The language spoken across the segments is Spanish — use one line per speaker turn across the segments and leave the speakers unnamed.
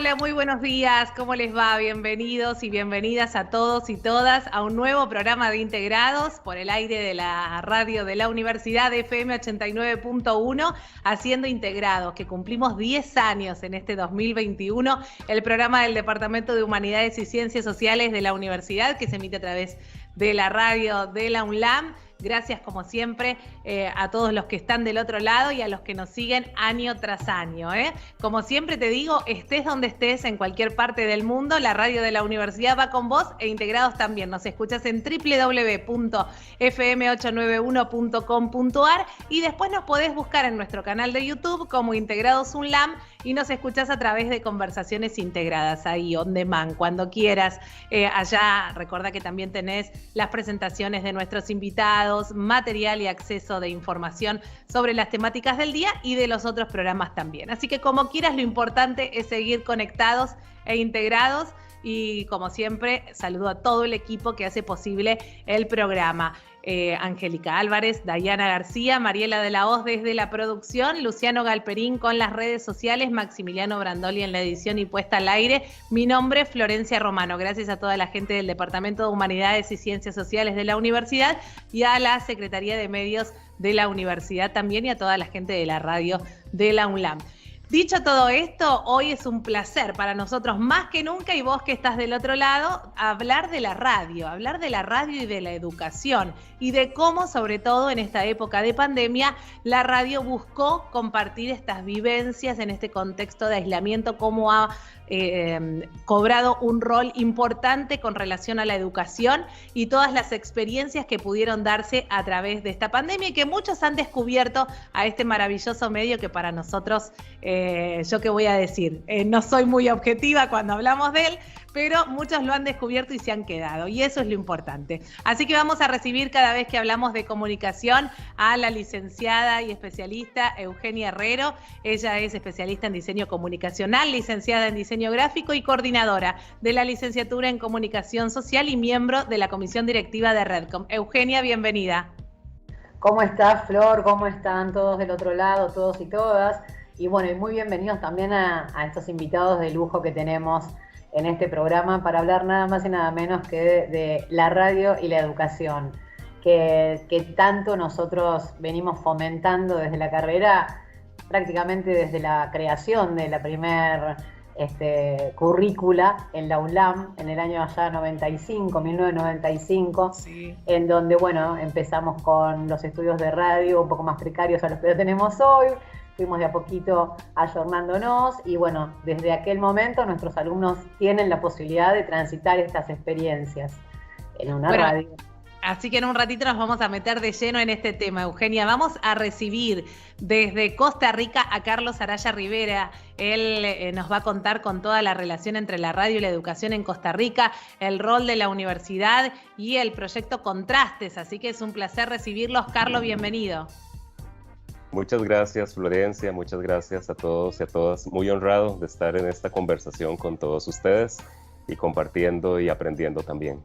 Hola, muy buenos días. ¿Cómo les va? Bienvenidos y bienvenidas a todos y todas a un nuevo programa de Integrados por el aire de la radio de la Universidad FM 89.1, Haciendo Integrados, que cumplimos 10 años en este 2021, el programa del Departamento de Humanidades y Ciencias Sociales de la Universidad, que se emite a través de la radio de la UNLAM. Gracias, como siempre, a todos los que están del otro lado y a los que nos siguen año tras año. Como siempre te digo, estés donde estés, en cualquier parte del mundo, la radio de la universidad va con vos e Integrados también. Nos escuchas en www.fm891.com.ar y después nos podés buscar en nuestro canal de YouTube como Integrados UNLAM y nos escuchás a través de Conversaciones Integradas, ahí on demand, cuando quieras. Allá recordá que también tenés las presentaciones de nuestros invitados, material y acceso de información sobre las temáticas del día y de los otros programas también. Así que como quieras, lo importante es seguir conectados e integrados. Y como siempre, saludo a todo el equipo que hace posible el programa. Angélica Álvarez, Dayana García, Mariela de la Hoz desde la producción, Luciano Galperín con las redes sociales, Maximiliano Brandoli en la edición y puesta al aire. Mi nombre es Florencia Romano. Gracias a toda la gente del Departamento de Humanidades y Ciencias Sociales de la Universidad y a la Secretaría de Medios de la Universidad también y a toda la gente de la radio de la UNLAM. Dicho todo esto, hoy es un placer para nosotros más que nunca, y vos que estás del otro lado, hablar de la radio y de la educación y de cómo, sobre todo en esta época de pandemia, la radio buscó compartir estas vivencias en este contexto de aislamiento, cómo ha cobrado un rol importante con relación a la educación y todas las experiencias que pudieron darse a través de esta pandemia y que muchos han descubierto a este maravilloso medio que para nosotros, yo qué voy a decir, no soy muy objetiva cuando hablamos de él, pero muchos lo han descubierto y se han quedado, y eso es lo importante. Así que vamos a recibir cada vez que hablamos de comunicación a la licenciada y especialista Eugenia Herrero. Ella es especialista en diseño comunicacional, licenciada en diseño gráfico y coordinadora de la licenciatura en comunicación social y miembro de la comisión directiva de Redcom. Eugenia, bienvenida.
¿Cómo estás, Flor? ¿Cómo están todos del otro lado, todos y todas? Y bueno, y muy bienvenidos también a estos invitados de lujo que tenemos en este programa para hablar nada más y nada menos que de la radio y la educación, que tanto nosotros venimos fomentando desde la carrera, prácticamente desde la creación de la primer currícula en la UNLAM en el año allá 1995, sí. En donde, bueno, empezamos con los estudios de radio un poco más precarios a los que tenemos hoy. Fuimos de a poquito ayornándonos y bueno, desde aquel momento nuestros alumnos tienen la posibilidad de transitar estas experiencias en una radio.
Así que en un ratito nos vamos a meter de lleno en este tema, Eugenia. Vamos a recibir desde Costa Rica a Carlos Araya Rivera. Él nos va a contar con toda la relación entre la radio y la educación en Costa Rica, el rol de la universidad y el proyecto Contrastes. Así que es un placer recibirlos. Carlos, bienvenido.
Muchas gracias, Florencia, muchas gracias a todos y a todas. Muy honrado de estar en esta conversación con todos ustedes y compartiendo y aprendiendo también.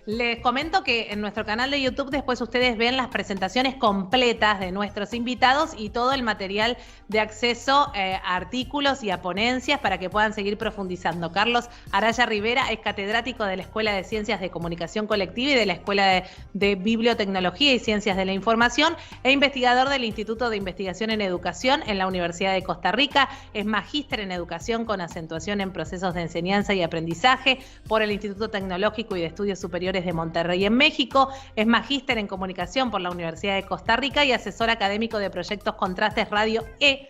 Les comento que en nuestro canal de YouTube después ustedes ven las presentaciones completas de nuestros invitados y todo el material de acceso a artículos y a ponencias para que puedan seguir profundizando. Carlos Araya Rivera es catedrático de la Escuela de Ciencias de Comunicación Colectiva y de la Escuela de Bibliotecnología y Ciencias de la Información e investigador del Instituto de Investigación en Educación en la Universidad de Costa Rica. Es magíster en Educación con acentuación en procesos de enseñanza y aprendizaje por el Instituto Tecnológico y de Estudios Superiores de Monterrey en México, es magíster en comunicación por la Universidad de Costa Rica y asesor académico de proyectos Contrastes Radio que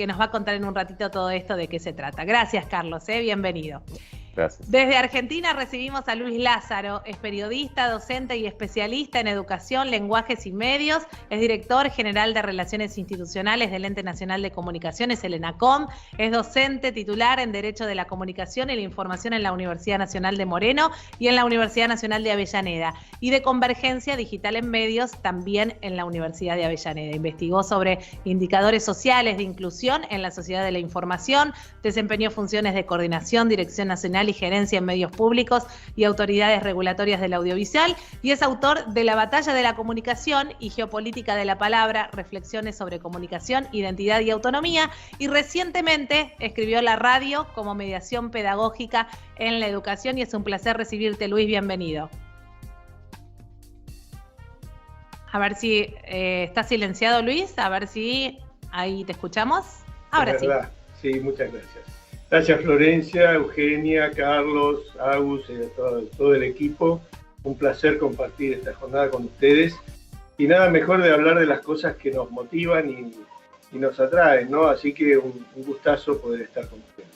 nos va a contar en un ratito todo esto de qué se trata. Gracias, Carlos, bienvenido.
Gracias.
Desde Argentina recibimos a Luis Lázaro, es periodista, docente y especialista en educación, lenguajes y medios, es director general de Relaciones Institucionales del Ente Nacional de Comunicaciones, el ENACOM, es docente titular en Derecho de la Comunicación y la Información en la Universidad Nacional de Moreno y en la Universidad Nacional de Avellaneda, y de Convergencia Digital en Medios también en la Universidad de Avellaneda. Investigó sobre indicadores sociales de inclusión en la sociedad de la información, desempeñó funciones de coordinación, dirección nacional Nacional y Gerencia en Medios Públicos y Autoridades Regulatorias del Audiovisual, y es autor de La Batalla de la Comunicación y Geopolítica de la Palabra, reflexiones sobre comunicación, identidad y autonomía, y recientemente escribió La radio como mediación pedagógica en la educación, y es un placer recibirte, Luis, bienvenido. A ver si está silenciado, Luis, a ver si ahí te escuchamos. Ahora sí.
Sí, muchas gracias. Gracias, Florencia, Eugenia, Carlos, Agus, todo el equipo. Un placer compartir esta jornada con ustedes. Y nada mejor de hablar de las cosas que nos motivan y nos atraen, ¿no? Así que un gustazo poder estar con ustedes.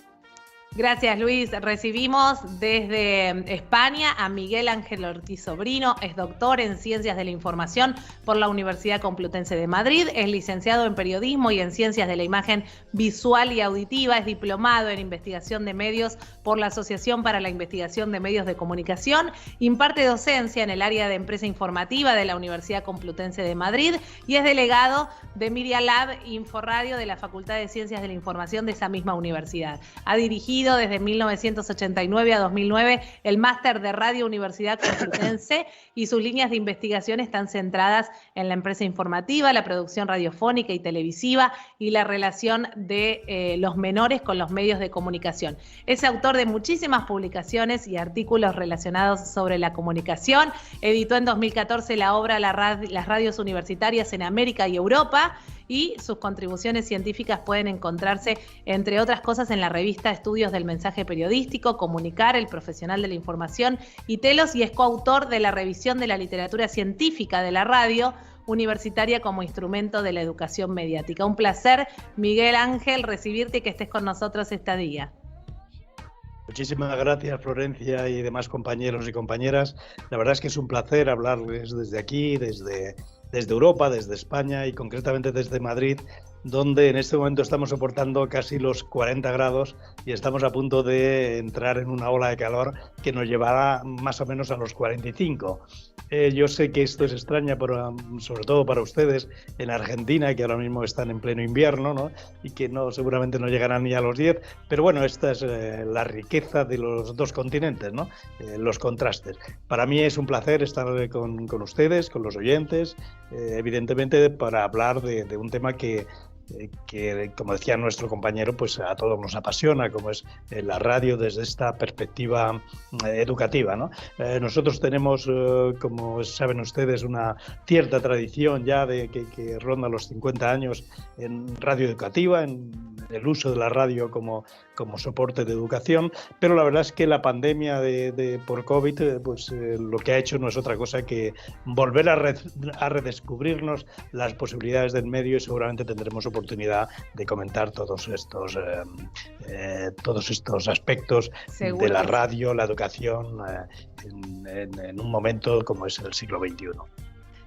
Gracias, Luis. Recibimos desde España a Miguel Ángel Ortiz Sobrino. Es doctor en Ciencias de la Información por la Universidad Complutense de Madrid. Es licenciado en Periodismo y en Ciencias de la Imagen Visual y Auditiva. Es diplomado en Investigación de Medios por la Asociación para la Investigación de Medios de Comunicación. Imparte docencia en el área de Empresa Informativa de la Universidad Complutense de Madrid y es delegado de Media Lab Inforadio de la Facultad de Ciencias de la Información de esa misma universidad. Ha dirigido desde 1989 a 2009 el máster de Radio Universidad Complutense y sus líneas de investigación están centradas en la empresa informativa, la producción radiofónica y televisiva y la relación de los menores con los medios de comunicación. Es autor de muchísimas publicaciones y artículos relacionados sobre la comunicación. Editó en 2014 la obra Las radios universitarias en América y Europa, y sus contribuciones científicas pueden encontrarse, entre otras cosas, en la revista Estudios del Mensaje Periodístico, Comunicar, El Profesional de la Información y Telos, y es coautor de la revisión de la literatura científica de la radio universitaria como instrumento de la educación mediática. Un placer, Miguel Ángel, recibirte y que estés con nosotros este día.
Muchísimas gracias, Florencia y demás compañeros y compañeras. La verdad es que es un placer hablarles desde aquí, desde Europa, desde España y concretamente desde Madrid, donde en este momento estamos soportando casi los 40 grados y estamos a punto de entrar en una ola de calor que nos llevará más o menos a los 45. Yo sé que esto es extraño, sobre todo para ustedes en Argentina, que ahora mismo están en pleno invierno, ¿no? Y que seguramente no llegarán ni a los 10, pero bueno, esta es la riqueza de los dos continentes, ¿no? Los contrastes. Para mí es un placer estar con ustedes, con los oyentes, evidentemente para hablar de un tema que, como decía nuestro compañero, pues a todos nos apasiona, como es la radio desde esta perspectiva educativa, ¿no? Nosotros tenemos, como saben ustedes, una cierta tradición ya de que ronda los 50 años en radio educativa, en el uso de la radio como soporte de educación, pero la verdad es que la pandemia por COVID lo que ha hecho no es otra cosa que volver a redescubrirnos las posibilidades del medio, y seguramente tendremos oportunidad de comentar todos estos aspectos de la radio, la educación en un momento como es el siglo XXI.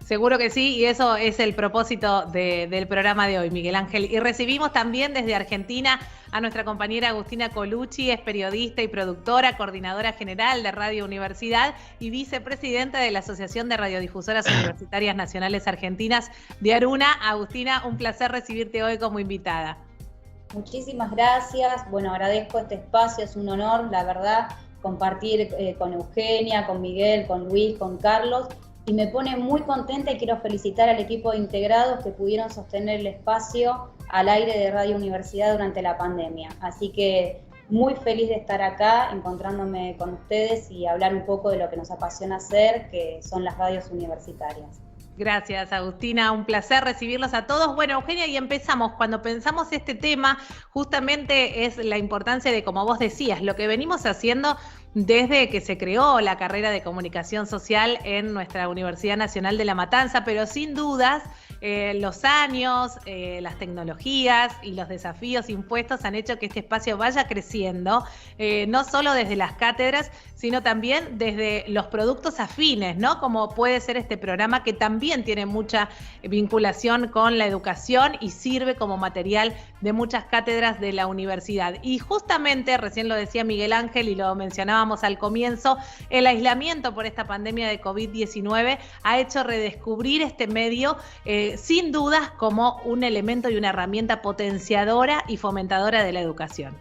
Seguro que sí, y eso es el propósito del programa de hoy, Miguel Ángel. Y recibimos también desde Argentina a nuestra compañera Agustina Colucci, es periodista y productora, coordinadora general de Radio Universidad y vicepresidenta de la Asociación de Radiodifusoras Universitarias Nacionales Argentinas de Aruna. Agustina, un placer recibirte hoy como invitada.
Muchísimas gracias. Bueno, agradezco este espacio, es un honor, la verdad, compartir con Eugenia, con Miguel, con Luis, con Carlos. Y me pone muy contenta y quiero felicitar al equipo de integrados que pudieron sostener el espacio al aire de Radio Universidad durante la pandemia. Así que muy feliz de estar acá, encontrándome con ustedes y hablar un poco de lo que nos apasiona hacer, que son las radios universitarias.
Gracias, Agustina, un placer recibirlos a todos. Bueno, Eugenia, y empezamos. Cuando pensamos este tema, justamente es la importancia de, como vos decías, lo que venimos haciendo desde que se creó la carrera de comunicación social en nuestra Universidad Nacional de La Matanza, pero sin dudas los años, las tecnologías y los desafíos impuestos han hecho que este espacio vaya creciendo, no solo desde las cátedras, sino también desde los productos afines, ¿no? Como puede ser este programa, que también tiene mucha vinculación con la educación y sirve como material de muchas cátedras de la universidad. Y justamente, recién lo decía Miguel Ángel y lo mencionábamos al comienzo, el aislamiento por esta pandemia de COVID-19 ha hecho redescubrir este medio sin dudas como un elemento y una herramienta potenciadora y fomentadora de la educación.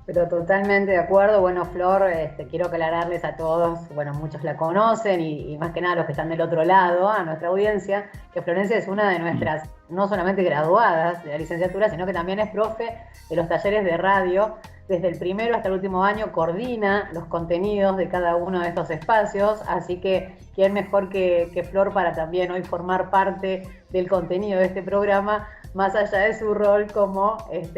Pero totalmente de acuerdo. Bueno, Flor, quiero aclararles a todos, bueno, muchos la conocen y más que nada los que están del otro lado, a nuestra audiencia, que Florencia es una de nuestras, no solamente graduadas de la licenciatura, sino que también es profe de los talleres de radio. Desde el primero hasta el último año coordina los contenidos de cada uno de estos espacios, así que quién mejor que Flor para también hoy formar parte del contenido de este programa, más allá de su rol como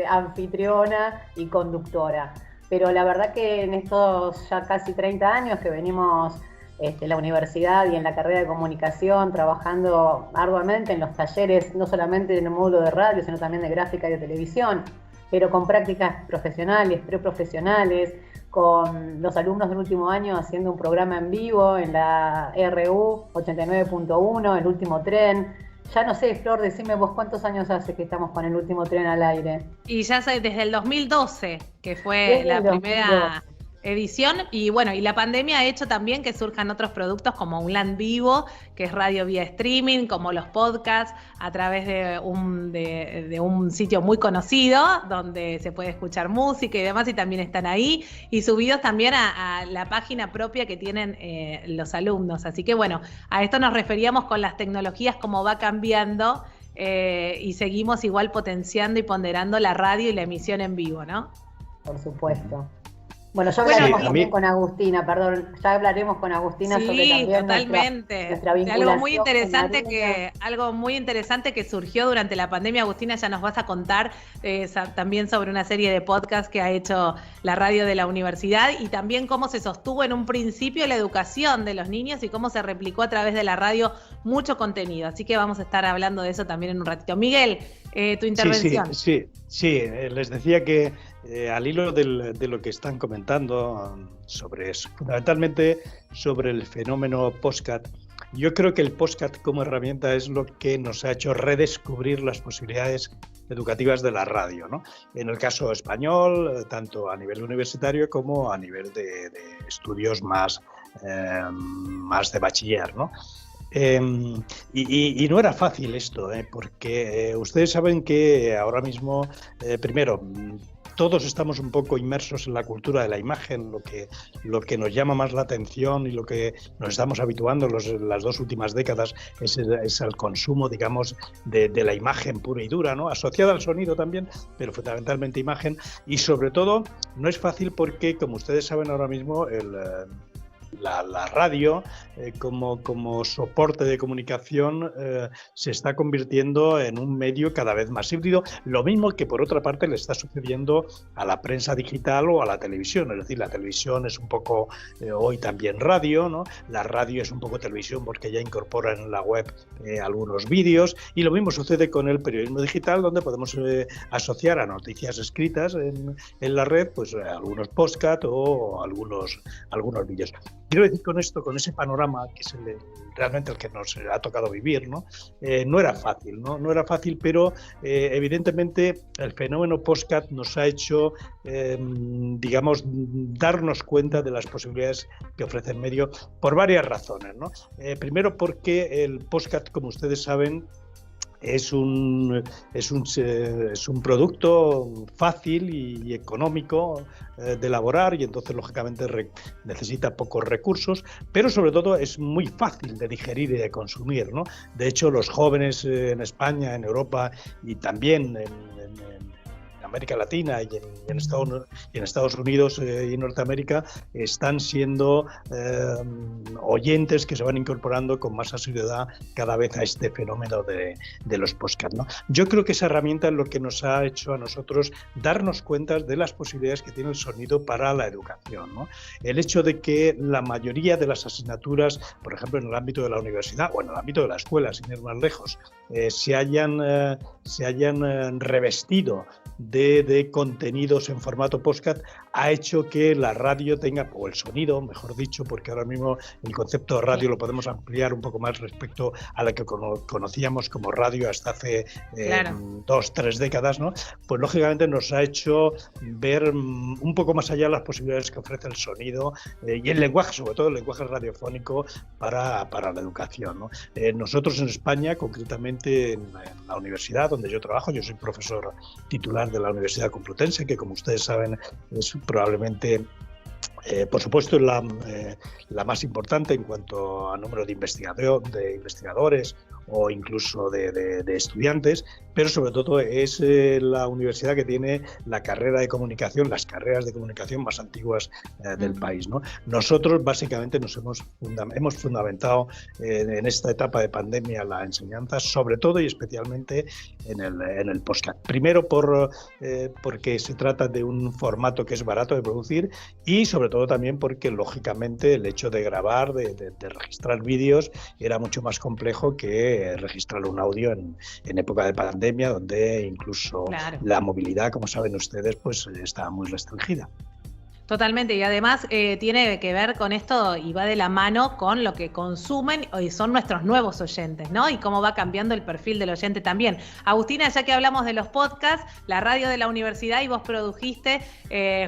anfitriona y conductora. Pero la verdad que en estos ya casi 30 años que venimos en la universidad y en la carrera de comunicación, trabajando arduamente en los talleres, no solamente en el módulo de radio, sino también de gráfica y de televisión, pero con prácticas profesionales, preprofesionales, con los alumnos del último año haciendo un programa en vivo en la RU 89.1, El Último Tren. Ya no sé, Flor, decime vos cuántos años hace que estamos con El Último Tren al aire.
Y ya desde el 2012, que fue la primera edición, y bueno, y la pandemia ha hecho también que surjan otros productos como un LAN vivo, que es radio vía streaming, como los podcasts, a través de un sitio muy conocido, donde se puede escuchar música y demás, y también están ahí, y subidos también a la página propia que tienen los alumnos. Así que bueno, a esto nos referíamos con las tecnologías, cómo va cambiando, y seguimos igual potenciando y ponderando la radio y la emisión en vivo, ¿no?
Por supuesto. Bueno, ya hablaremos también con Agustina, ya hablaremos con Agustina sobre también
totalmente.
Nuestra vinculación.
Algo muy interesante que surgió durante la pandemia. Agustina, ya nos vas a contar también sobre una serie de podcasts que ha hecho la radio de la universidad y también cómo se sostuvo en un principio la educación de los niños y cómo se replicó a través de la radio mucho contenido. Así que vamos a estar hablando de eso también en un ratito. Miguel, tu intervención.
Sí, les decía que al hilo de lo que están comentando fundamentalmente sobre el fenómeno podcast, yo creo que el podcast como herramienta es lo que nos ha hecho redescubrir las posibilidades educativas de la radio, ¿no? En el caso español, tanto a nivel universitario como a nivel de estudios más de bachiller, ¿no? Y no era fácil esto, porque ustedes saben que ahora mismo, primero, todos estamos un poco inmersos en la cultura de la imagen, lo que nos llama más la atención y lo que nos estamos habituando las 2 últimas décadas es al consumo, digamos, de la imagen pura y dura, ¿no? Asociada al sonido también, pero fundamentalmente imagen. Y sobre todo, no es fácil porque, como ustedes saben ahora mismo, la radio como soporte de comunicación se está convirtiendo en un medio cada vez más híbrido, lo mismo que por otra parte le está sucediendo a la prensa digital o a la televisión, es decir, la televisión es un poco hoy también radio, ¿no? La radio es un poco televisión porque ya incorpora en la web algunos vídeos, y lo mismo sucede con el periodismo digital, donde podemos asociar a noticias escritas en la red pues algunos podcasts o algunos vídeos. Quiero decir con esto, con ese panorama que es realmente el que nos ha tocado vivir, ¿no? No era fácil, ¿no? No era fácil, pero evidentemente el fenómeno podcast nos ha hecho, digamos, darnos cuenta de las posibilidades que ofrece el medio por varias razones, ¿no? Primero porque el podcast, como ustedes saben, es un producto fácil y económico de elaborar, y entonces lógicamente necesita pocos recursos, pero sobre todo es muy fácil de digerir y de consumir, ¿no? De hecho, los jóvenes en España, en Europa y también en América Latina y en Estados Unidos y en Norteamérica están siendo oyentes que se van incorporando con más asiduidad cada vez a este fenómeno de los podcasts, ¿no? Yo creo que esa herramienta es lo que nos ha hecho a nosotros darnos cuenta de las posibilidades que tiene el sonido para la educación, ¿no? El hecho de que la mayoría de las asignaturas, por ejemplo en el ámbito de la universidad o en el ámbito de la escuela, sin ir más lejos, se hayan revestido de contenidos en formato podcast, ha hecho que la radio tenga, o el sonido, mejor dicho, porque ahora mismo el concepto de radio lo podemos ampliar un poco más respecto a la que conocíamos como radio hasta hace 2-3 décadas, ¿no? Pues lógicamente nos ha hecho ver un poco más allá las posibilidades que ofrece el sonido y el lenguaje, sobre todo el lenguaje radiofónico para la educación, ¿no? Nosotros en España, concretamente en la universidad donde yo trabajo, yo soy profesor titular de la Universidad Complutense, que como ustedes saben es probablemente, por supuesto, la más importante en cuanto a número de investigadores o incluso de estudiantes, pero sobre todo es la universidad que tiene la carrera de comunicación, las carreras de comunicación más antiguas del país, ¿no? Nosotros básicamente hemos fundamentado en esta etapa de pandemia la enseñanza, sobre todo y especialmente en el podcast. Primero porque se trata de un formato que es barato de producir y sobre todo también porque lógicamente el hecho de grabar, de registrar vídeos era mucho más complejo que registrar un audio en época de pandemia, donde incluso la movilidad, como saben ustedes, pues estaba muy restringida.
Totalmente, y además tiene que ver con esto y va de la mano con lo que consumen y son nuestros nuevos oyentes, ¿no? Y cómo va cambiando el perfil del oyente también. Agustina, ya que hablamos de los podcasts, la radio de la universidad, y vos produjiste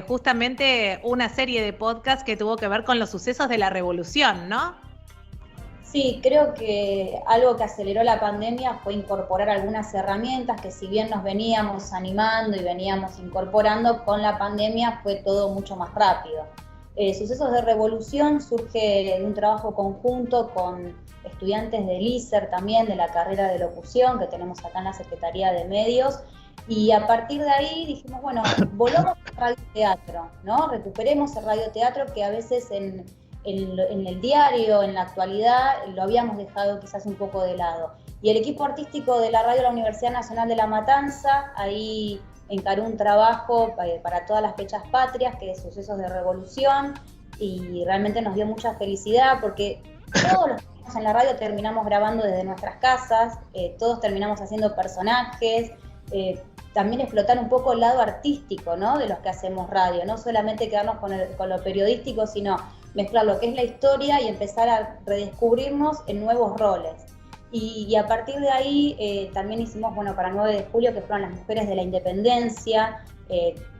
justamente una serie de podcasts que tuvo que ver con los sucesos de la revolución, ¿no?
Sí, creo que algo que aceleró la pandemia fue incorporar algunas herramientas que si bien nos veníamos animando y veníamos incorporando, con la pandemia fue todo mucho más rápido. Sucesos de Revolución surge de un trabajo conjunto con estudiantes del ISER también, de la carrera de locución que tenemos acá en la Secretaría de Medios, y a partir de ahí dijimos, bueno, volvamos al radioteatro, ¿no? Recuperemos el radioteatro que a veces en el diario, en la actualidad, lo habíamos dejado quizás un poco de lado. Y el equipo artístico de la radio de la Universidad Nacional de La Matanza, ahí encaró un trabajo para todas las fechas patrias, que es Sucesos de Revolución, y realmente nos dio mucha felicidad porque todos los que estamos en la radio terminamos grabando desde nuestras casas, todos terminamos haciendo personajes, también explotar un poco el lado artístico, ¿no?, de los que hacemos radio, no solamente quedarnos con lo periodístico, sino mezclar lo que es la historia y empezar a redescubrirnos en nuevos roles. Y a partir de ahí también hicimos, para 9 de julio, que fueron las mujeres de la independencia,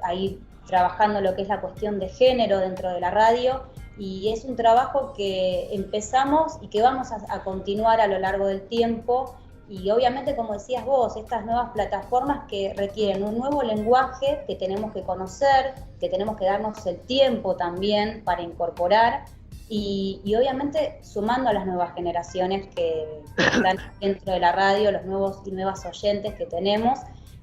ahí trabajando lo que es la cuestión de género dentro de la radio, y es un trabajo que empezamos y que vamos a continuar a lo largo del tiempo. Y obviamente, como decías vos, estas nuevas plataformas que requieren un nuevo lenguaje que tenemos que conocer, que tenemos que darnos el tiempo también para incorporar, y obviamente sumando a las nuevas generaciones que están dentro de la radio, los nuevos y nuevas oyentes que tenemos.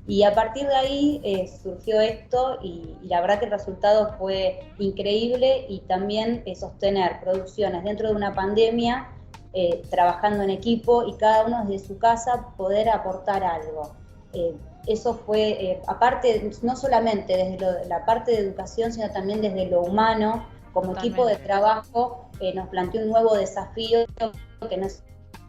Y a partir de ahí surgió esto, y la verdad que el resultado fue increíble, y también sostener producciones dentro de una pandemia, trabajando en equipo y cada uno desde su casa poder aportar algo. Eso fue, aparte, no solamente desde la parte de educación, sino también desde lo humano, como equipo de trabajo, nos planteó un nuevo desafío que no es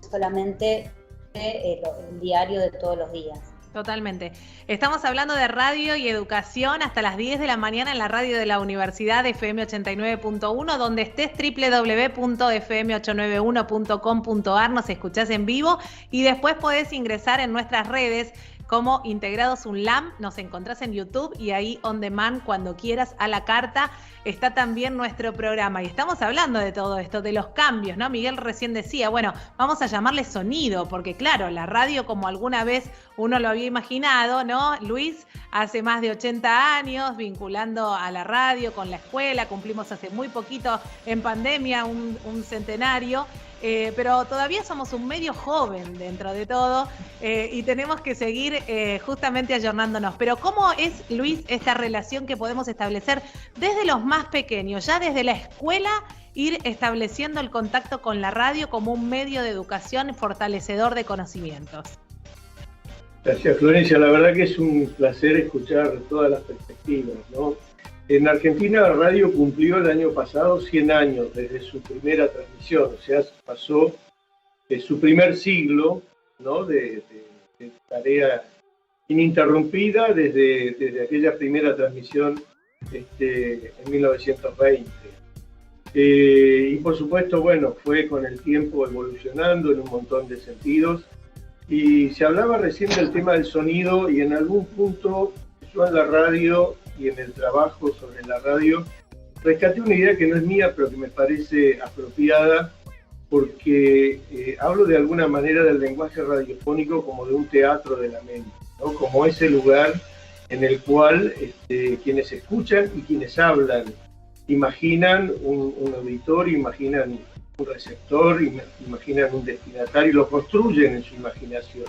solamente el diario de todos los días.
Totalmente. Estamos hablando de radio y educación hasta las 10 de la mañana en la radio de la Universidad FM 89.1, donde estés www.fm891.com.ar, nos escuchás en vivo y después podés ingresar en nuestras redes como Integrados UNLAM, nos encontrás en YouTube y ahí on demand cuando quieras a la carta está también nuestro programa. Y estamos hablando de todo esto, de los cambios, ¿no? Miguel recién decía, vamos a llamarle sonido, porque claro, la radio como alguna vez uno lo había imaginado, ¿no? Luis, hace más de 80 años vinculando a la radio con la escuela, cumplimos hace muy poquito en pandemia un centenario. Pero todavía somos un medio joven dentro de todo y tenemos que seguir justamente ayornándonos. Pero ¿cómo es, Luis, esta relación que podemos establecer desde los más pequeños, ya desde la escuela, ir estableciendo el contacto con la radio como un medio de educación fortalecedor de conocimientos?
Gracias, Florencia. La verdad que es un placer escuchar todas las perspectivas, ¿no? En Argentina la radio cumplió el año pasado 100 años desde su primera transmisión, o sea, pasó su primer siglo, ¿no?, de tarea ininterrumpida desde aquella primera transmisión en 1920. Y por supuesto, bueno, fue con el tiempo evolucionando en un montón de sentidos. Y se hablaba recién del tema del sonido, y en algún punto yo en la radio y en el trabajo sobre la radio rescaté una idea que no es mía, pero que me parece apropiada, porque hablo de alguna manera del lenguaje radiofónico como de un teatro de la mente, ¿no? Como ese lugar en el cual quienes escuchan y quienes hablan imaginan un auditorio, imaginan un receptor, imaginan un destinatario, lo construyen en su imaginación.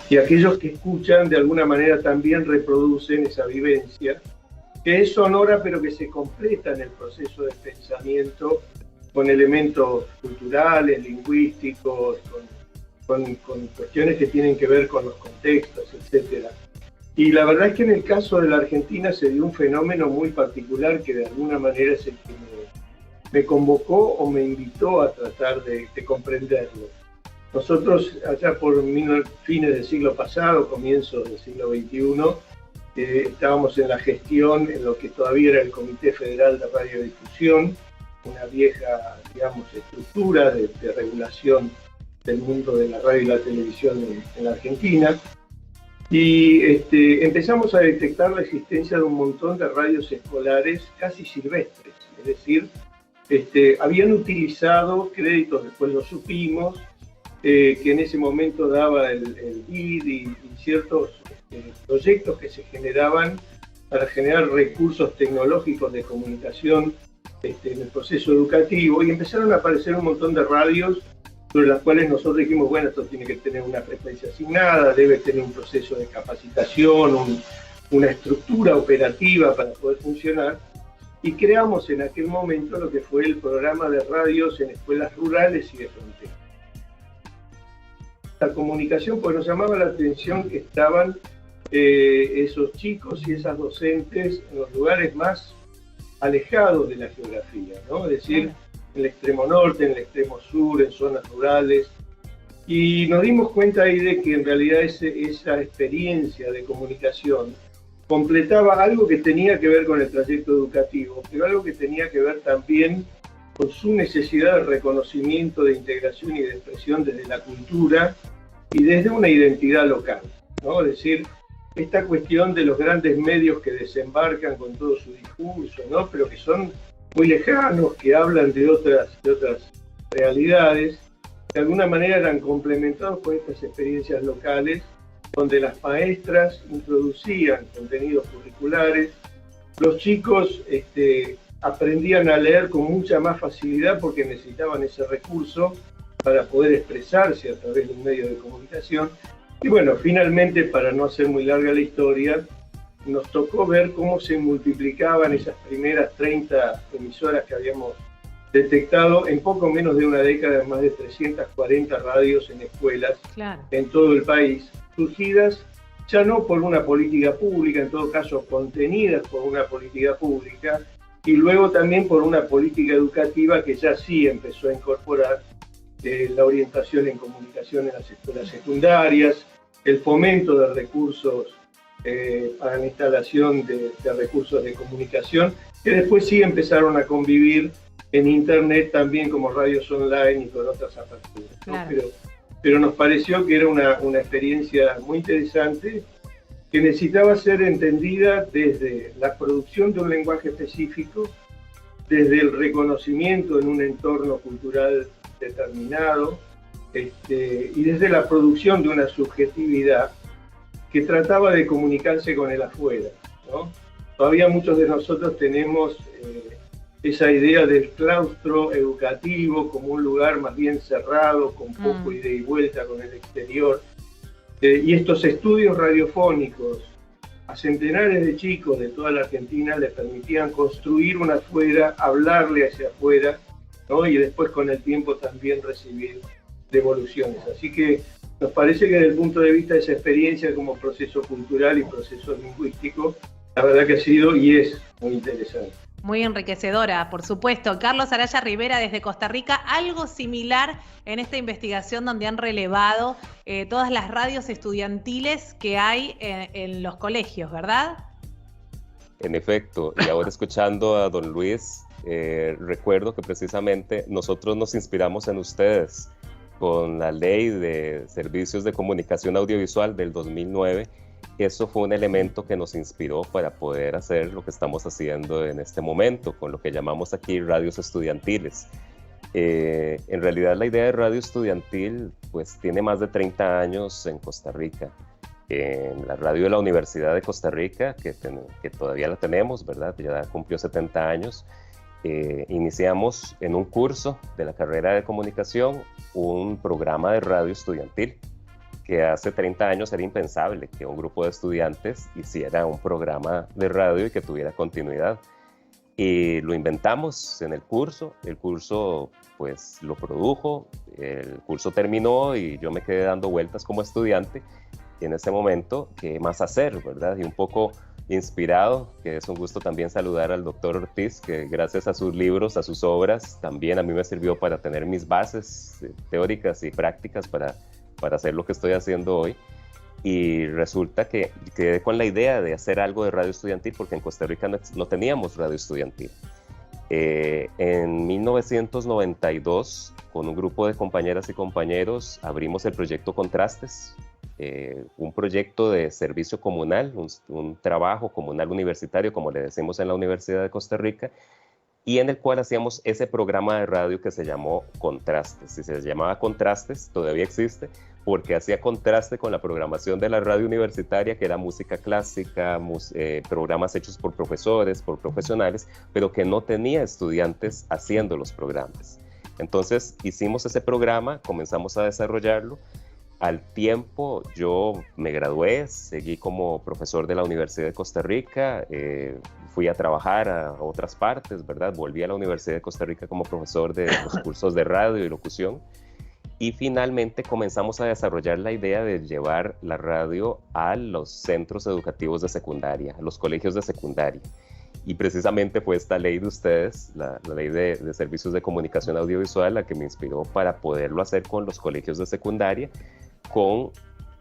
Y aquellos que escuchan de alguna manera también reproducen esa vivencia, que es sonora pero que se completa en el proceso de pensamiento con elementos culturales, lingüísticos, con cuestiones que tienen que ver con los contextos, etc. Y la verdad es que en el caso de la Argentina se dio un fenómeno muy particular que de alguna manera es el que me convocó o me invitó a tratar de comprenderlo. Nosotros, allá por fines del siglo pasado, comienzos del siglo XXI, estábamos en la gestión en lo que todavía era el Comité Federal de Radiodifusión, una vieja, digamos, estructura de regulación del mundo de la radio y la televisión en la Argentina. Y empezamos a detectar la existencia de un montón de radios escolares casi silvestres, es decir, habían utilizado créditos, después lo supimos, que en ese momento daba el BID y ciertos proyectos que se generaban para generar recursos tecnológicos de comunicación en el proceso educativo, y empezaron a aparecer un montón de radios sobre las cuales nosotros dijimos, bueno, esto tiene que tener una frecuencia asignada, debe tener un proceso de capacitación, una estructura operativa para poder funcionar, y creamos en aquel momento lo que fue el programa de radios en escuelas rurales y de frontera. La comunicación, pues nos llamaba la atención que estaban esos chicos y esas docentes en los lugares más alejados de la geografía, ¿no? Es decir, en el extremo norte, en el extremo sur, en zonas rurales, y nos dimos cuenta ahí de que en realidad esa experiencia de comunicación completaba algo que tenía que ver con el trayecto educativo, pero algo que tenía que ver también con su necesidad de reconocimiento, de integración y de expresión desde la cultura y desde una identidad local, ¿no? Es decir, esta cuestión de los grandes medios que desembarcan con todo su discurso, ¿no? Pero que son muy lejanos, que hablan de otras realidades, de alguna manera eran complementados por estas experiencias locales, donde las maestras introducían contenidos curriculares, los chicos aprendían a leer con mucha más facilidad porque necesitaban ese recurso para poder expresarse a través de un medio de comunicación. Y bueno, finalmente, para no hacer muy larga la historia, nos tocó ver cómo se multiplicaban esas primeras 30 emisoras que habíamos detectado en poco menos de una década, más de 340 radios en escuelas, claro, en todo el país, surgidas ya no por una política pública, en todo caso contenidas por una política pública, y luego también por una política educativa que ya sí empezó a incorporar la orientación en comunicación en las escuelas secundarias, el fomento de recursos para la instalación de recursos de comunicación, que después sí empezaron a convivir en Internet también como radios online y con otras aperturas, ¿no? Claro. Pero nos pareció que era una experiencia muy interesante que necesitaba ser entendida desde la producción de un lenguaje específico, desde el reconocimiento en un entorno cultural determinado, y desde la producción de una subjetividad que trataba de comunicarse con el afuera, ¿no? Todavía muchos de nosotros tenemos esa idea del claustro educativo como un lugar más bien cerrado, con poco ida y vuelta con el exterior. Y estos estudios radiofónicos a centenares de chicos de toda la Argentina les permitían construir un afuera, hablarle hacia afuera, ¿no? Y después con el tiempo también recibir devoluciones. Así que nos parece que desde el punto de vista de esa experiencia como proceso cultural y proceso lingüístico, la verdad que ha sido y es muy interesante.
Muy enriquecedora, por supuesto. Carlos Araya Rivera desde Costa Rica, algo similar en esta investigación donde han relevado todas las radios estudiantiles que hay en los colegios, ¿verdad?
En efecto, y ahora escuchando a don Luis, recuerdo que precisamente nosotros nos inspiramos en ustedes con la Ley de Servicios de Comunicación Audiovisual del 2009. Eso fue un elemento que nos inspiró para poder hacer lo que estamos haciendo en este momento, con lo que llamamos aquí radios estudiantiles. En realidad la idea de radio estudiantil pues tiene más de 30 años en Costa Rica. En la radio de la Universidad de Costa Rica, que todavía la tenemos, ¿verdad? Ya cumplió 70 años. Iniciamos en un curso de la carrera de comunicación un programa de radio estudiantil, que hace 30 años era impensable que un grupo de estudiantes hiciera un programa de radio y que tuviera continuidad. Y lo inventamos en el curso pues lo produjo, el curso terminó y yo me quedé dando vueltas como estudiante y en ese momento, ¿qué más hacer, verdad? Y un poco inspirado, que es un gusto también saludar al doctor Ortiz, que gracias a sus libros, a sus obras, también a mí me sirvió para tener mis bases teóricas y prácticas para hacer lo que estoy haciendo hoy. Y resulta que quedé con la idea de hacer algo de radio estudiantil porque en Costa Rica no teníamos radio estudiantil. En 1992, con un grupo de compañeras y compañeros, abrimos el proyecto Contrastes, un proyecto de servicio comunal, un trabajo comunal universitario, como le decimos en la Universidad de Costa Rica, y en el cual hacíamos ese programa de radio que se llamó Contrastes. Y se llamaba Contrastes, todavía existe, porque hacía contraste con la programación de la radio universitaria, que era música clásica, programas hechos por profesores, por profesionales, pero que no tenía estudiantes haciendo los programas. Entonces hicimos ese programa, comenzamos a desarrollarlo. Al tiempo yo me gradué, seguí como profesor de la Universidad de Costa Rica, fui a trabajar a otras partes, ¿verdad? Volví a la Universidad de Costa Rica como profesor de los cursos de radio y locución. Y finalmente comenzamos a desarrollar la idea de llevar la radio a los centros educativos de secundaria, a los colegios de secundaria. Y precisamente fue esta ley de ustedes, la ley de servicios de comunicación audiovisual, la que me inspiró para poderlo hacer con los colegios de secundaria, con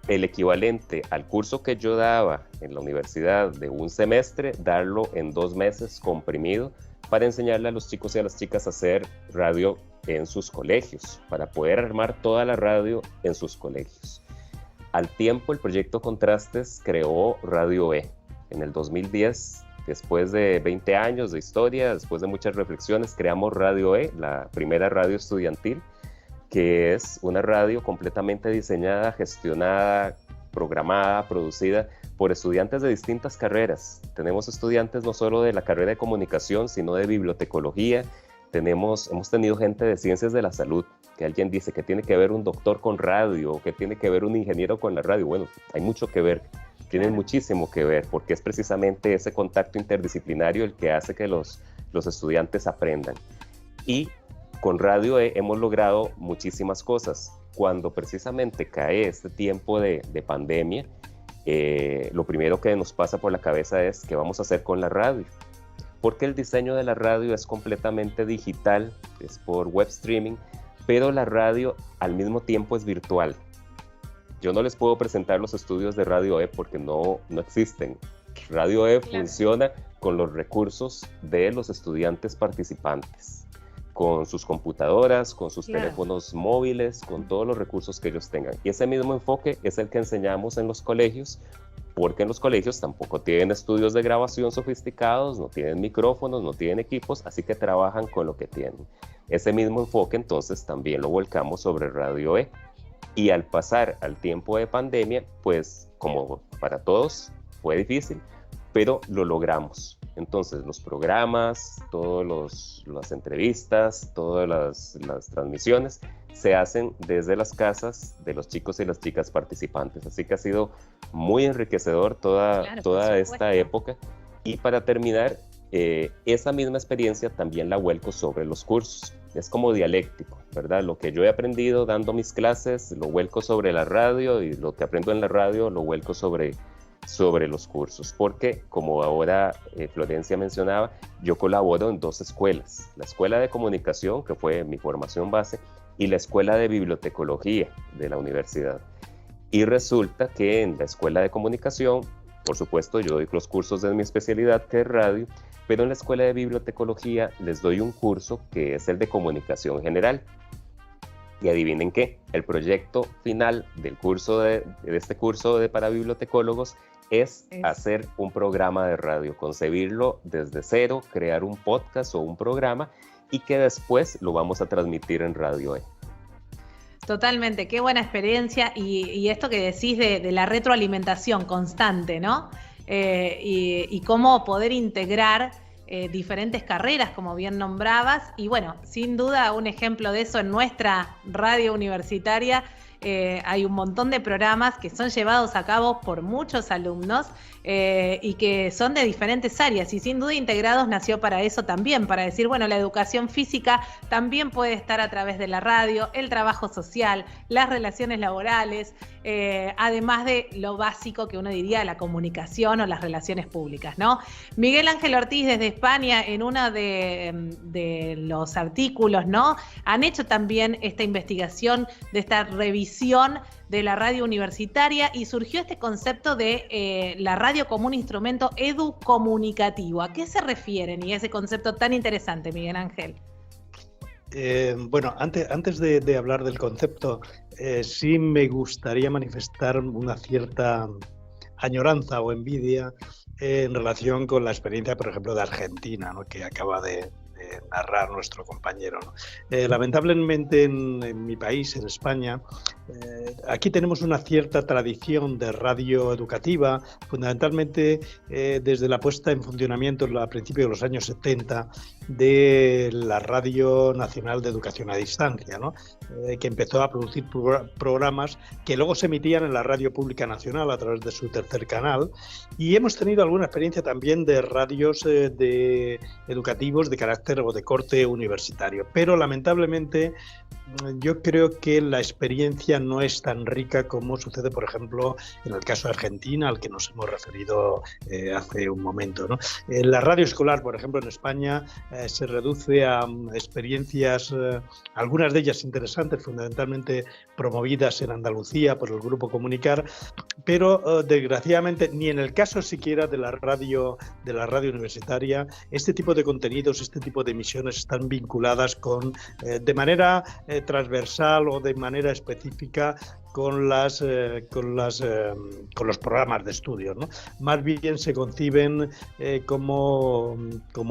el equivalente al curso que yo daba en la universidad de un semestre, darlo en 2 meses comprimido para enseñarle a los chicos y a las chicas a hacer radio en sus colegios, para poder armar toda la radio en sus colegios. Al tiempo, el proyecto Contrastes creó Radio E. En el 2010, después de 20 años de historia, después de muchas reflexiones, creamos Radio E, la primera radio estudiantil, que es una radio completamente diseñada, gestionada, programada, producida por estudiantes de distintas carreras. Tenemos estudiantes no solo de la carrera de comunicación, sino de bibliotecología. Hemos tenido gente de ciencias de la salud, que alguien dice que tiene que ver un doctor con radio, o que tiene que ver un ingeniero con la radio. Bueno, hay mucho que ver, tienen muchísimo que ver, porque es precisamente ese contacto interdisciplinario el que hace que los estudiantes aprendan. Y con Radio E hemos logrado muchísimas cosas. Cuando precisamente cae este tiempo de pandemia, lo primero que nos pasa por la cabeza es qué vamos a hacer con la radio. Porque el diseño de la radio es completamente digital, es por web streaming, pero la radio al mismo tiempo es virtual. Yo no les puedo presentar los estudios de Radio E porque no existen. Radio E funciona con los recursos de los estudiantes participantes, con sus computadoras, con sus teléfonos móviles, con todos los recursos que ellos tengan. Y ese mismo enfoque es el que enseñamos en los colegios, porque en los colegios tampoco tienen estudios de grabación sofisticados, no tienen micrófonos, no tienen equipos, así que trabajan con lo que tienen. Ese mismo enfoque entonces también lo volcamos sobre Radio E. Y al pasar al tiempo de pandemia, pues como para todos fue difícil, pero lo logramos. Entonces los programas, todas las entrevistas, todas las transmisiones se hacen desde las casas de los chicos y las chicas participantes. Así que ha sido muy enriquecedor toda esta época. Y para terminar, esa misma experiencia también la vuelco sobre los cursos. Es como dialéctico, ¿verdad? Lo que yo he aprendido dando mis clases lo vuelco sobre la radio y lo que aprendo en la radio lo vuelco sobre los cursos, porque como ahora Florencia mencionaba, yo colaboro en 2 escuelas, la Escuela de Comunicación, que fue mi formación base, y la Escuela de Bibliotecología de la universidad. Y resulta que en la Escuela de Comunicación Por supuesto, yo doy los cursos de mi especialidad, que es radio, pero en la Escuela de Bibliotecología les doy un curso que es el de Comunicación General. Y adivinen qué, el proyecto final del curso de este curso para bibliotecólogos es hacer un programa de radio, concebirlo desde cero, crear un podcast o un programa y que después lo vamos a transmitir en Radio E.
Totalmente, qué buena experiencia y esto que decís de la retroalimentación constante, ¿no? Y cómo poder integrar diferentes carreras, como bien nombrabas, y bueno, sin duda un ejemplo de eso en nuestra radio universitaria. Hay un montón de programas que son llevados a cabo por muchos alumnos y que son de diferentes áreas y sin duda Integrados nació para eso también, para decir, bueno, la educación física también puede estar a través de la radio, el trabajo social, las relaciones laborales, además de lo básico que uno diría, la comunicación o las relaciones públicas, ¿no? Miguel Ángel Ortiz desde España, en uno de los artículos, ¿no? Han hecho también esta investigación de esta revisión de la radio universitaria y surgió este concepto de la radio como un instrumento educomunicativo. ¿A qué se refieren y ese concepto tan interesante, Miguel Ángel?
Bueno, antes de hablar del concepto, sí me gustaría manifestar una cierta añoranza o envidia en relación con la experiencia, por ejemplo, de Argentina, ¿no?, que acaba de narrar nuestro compañero, ¿no? Lamentablemente en mi país, en España, aquí tenemos una cierta tradición de radio educativa, fundamentalmente desde la puesta en funcionamiento a principios de los años 70 de la Radio Nacional de Educación a Distancia, ¿no? Que empezó a producir programas que luego se emitían en la Radio Pública Nacional a través de su tercer canal, y hemos tenido alguna experiencia también de radios educativos de carácter o de corte universitario, pero lamentablemente yo creo que la experiencia no es tan rica como sucede, por ejemplo, en el caso de Argentina, al que nos hemos referido hace un momento, ¿no? La radio escolar, por ejemplo, en España se reduce a experiencias, algunas de ellas interesantes, fundamentalmente promovidas en Andalucía por el Grupo Comunicar, pero desgraciadamente ni en el caso siquiera de la radio universitaria, este tipo de contenidos, este tipo de emisiones están vinculadas con, de manera transversal o de manera específica con los programas de estudio, ¿no? Más bien se conciben como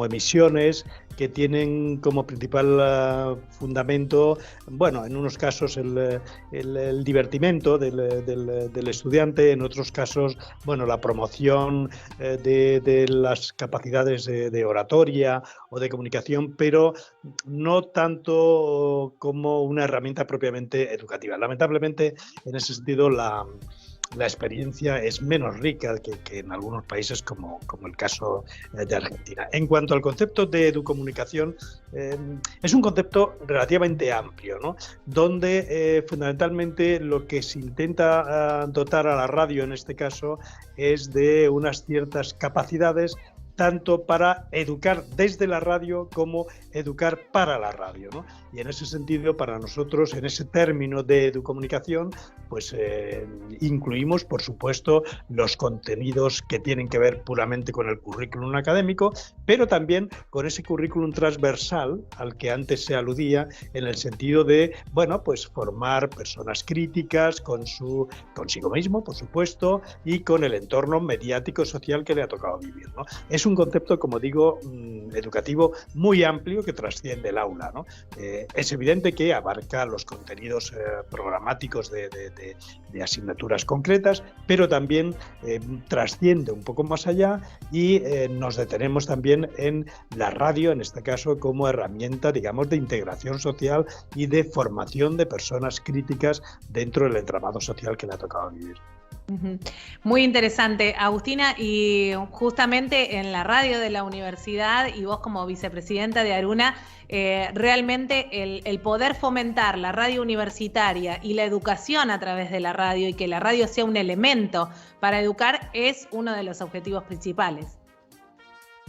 emisiones que tienen como principal fundamento, bueno, en unos casos el divertimento del estudiante, en otros casos, bueno, la promoción de las capacidades de oratoria o de comunicación, pero no tanto como una herramienta propiamente educativa. Lamentablemente, en ese sentido, la experiencia es menos rica que en algunos países como el caso de Argentina. En cuanto al concepto de educomunicación, es un concepto relativamente amplio, ¿no?, donde fundamentalmente lo que se intenta dotar a la radio en este caso es de unas ciertas capacidades tanto para educar desde la radio como educar para la radio, ¿no? Y en ese sentido, para nosotros, en ese término de educomunicación, pues incluimos, por supuesto, los contenidos que tienen que ver puramente con el currículum académico, pero también con ese currículum transversal al que antes se aludía, en el sentido de, bueno, pues formar personas críticas consigo mismo, por supuesto, y con el entorno mediático social que le ha tocado vivir, ¿no? Es un concepto, como digo, educativo muy amplio que trasciende el aula, ¿no? Es evidente que abarca los contenidos programáticos de asignaturas concretas, pero también trasciende un poco más allá y nos detenemos también en la radio, en este caso, como herramienta, digamos, de integración social y de formación de personas críticas dentro del entramado social que le ha tocado vivir.
Muy interesante, Agustina, y justamente en la radio de la universidad y vos como vicepresidenta de Aruna, realmente el poder fomentar la radio universitaria y la educación a través de la radio y que la radio sea un elemento para educar es uno de los objetivos principales.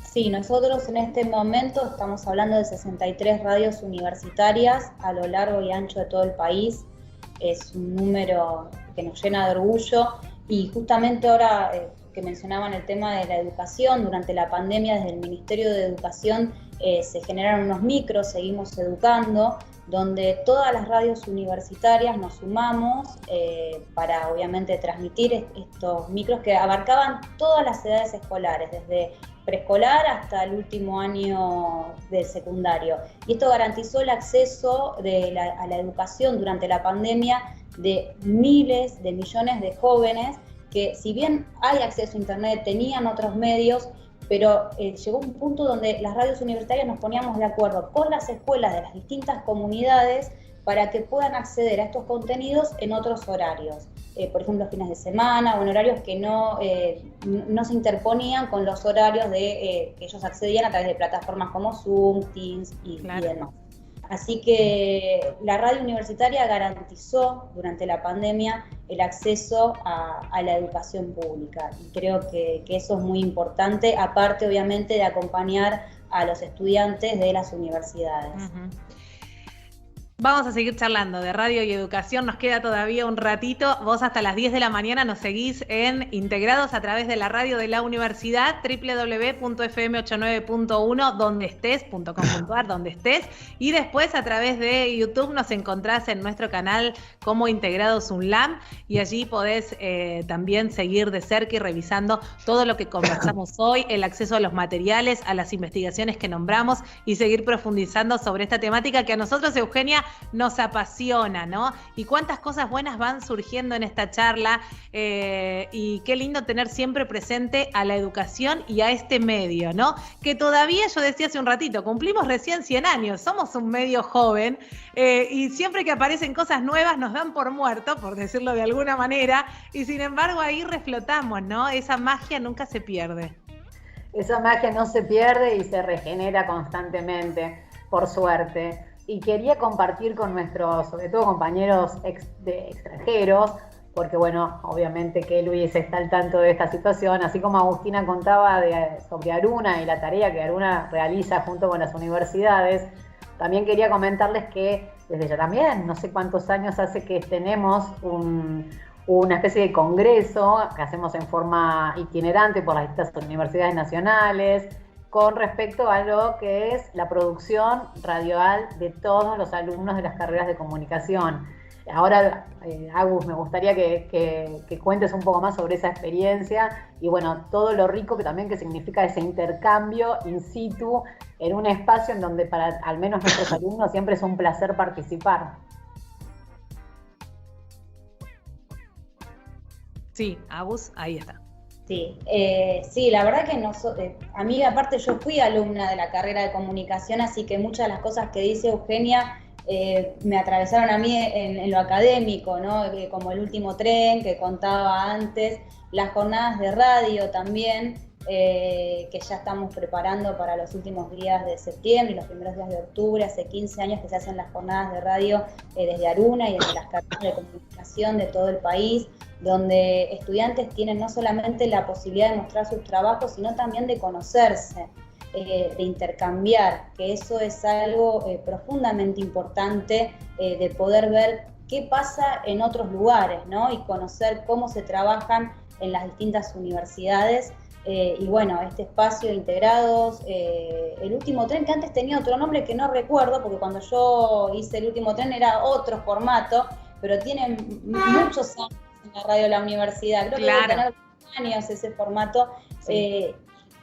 Sí, nosotros en este momento estamos hablando de 63 radios universitarias a lo largo y ancho de todo el país. Es un número que nos llena de orgullo y justamente ahora que mencionaban el tema de la educación. Durante la pandemia, desde el Ministerio de Educación se generaron unos micros, Seguimos Educando, donde todas las radios universitarias nos sumamos para obviamente transmitir estos micros que abarcaban todas las edades escolares, desde preescolar hasta el último año del secundario. Y esto garantizó el acceso a la educación durante la pandemia de miles de millones de jóvenes que, si bien hay acceso a internet, tenían otros medios, pero llegó un punto donde las radios universitarias nos poníamos de acuerdo con las escuelas de las distintas comunidades para que puedan acceder a estos contenidos en otros horarios. Por ejemplo, fines de semana o en horarios que no se interponían con los horarios que ellos accedían a través de plataformas como Zoom, Teams y demás. Así que la radio universitaria garantizó durante la pandemia el acceso a la educación pública, y creo que eso es muy importante, aparte obviamente de acompañar a los estudiantes de las universidades.
Uh-huh. Vamos a seguir charlando de radio y educación, nos queda todavía un ratito. Vos hasta las 10 de la mañana nos seguís en Integrados a través de la radio de la universidad, www.fm89.1, donde estés.com.ar, donde estés, y después a través de YouTube nos encontrás en nuestro canal como Integrados UNLAM, y allí podés también seguir de cerca y revisando todo lo que conversamos hoy, el acceso a los materiales, a las investigaciones que nombramos, y seguir profundizando sobre esta temática que a nosotros, Eugenia, nos apasiona, ¿no? Y cuántas cosas buenas van surgiendo en esta charla, y qué lindo tener siempre presente a la educación y a este medio, ¿no? Que todavía, yo decía hace un ratito, cumplimos recién 100 años, somos un medio joven, y siempre que aparecen cosas nuevas nos dan por muerto, por decirlo de alguna manera, y sin embargo ahí reflotamos, ¿no? Esa magia nunca se pierde.
Esa magia no se pierde y se regenera constantemente, por suerte. Y quería compartir con nuestros, sobre todo compañeros extranjeros, porque bueno, obviamente que Luis está al tanto de esta situación, así como Agustina contaba sobre Aruna y la tarea que Aruna realiza junto con las universidades. También quería comentarles que desde ya también, no sé cuántos años hace que tenemos una especie de congreso que hacemos en forma itinerante por las distintas universidades nacionales, con respecto a lo que es la producción radial de todos los alumnos de las carreras de comunicación. Ahora, Agus, me gustaría que cuentes un poco más sobre esa experiencia y bueno, todo lo rico que también que significa ese intercambio in situ en un espacio en donde para al menos nuestros alumnos siempre es un placer participar.
Sí, Agus, ahí está.
Sí, la verdad que a mí aparte yo fui alumna de la carrera de comunicación, así que muchas de las cosas que dice Eugenia me atravesaron a mí en lo académico, ¿no? Como el último tren que contaba antes, las jornadas de radio también, que ya estamos preparando para los últimos días de septiembre y los primeros días de octubre. Hace 15 años que se hacen las jornadas de radio desde Aruna y desde las carreras de comunicación de todo el país, donde estudiantes tienen no solamente la posibilidad de mostrar sus trabajos, sino también de conocerse, de intercambiar, que eso es algo profundamente importante, de poder ver qué pasa en otros lugares, ¿no? Y conocer cómo se trabajan en las distintas universidades. Y bueno, este espacio de Integrados, el último tren, que antes tenía otro nombre que no recuerdo, porque cuando yo hice el último tren era otro formato, pero tiene muchos años en la radio de la universidad, creo que debe tener años ese formato. Sí.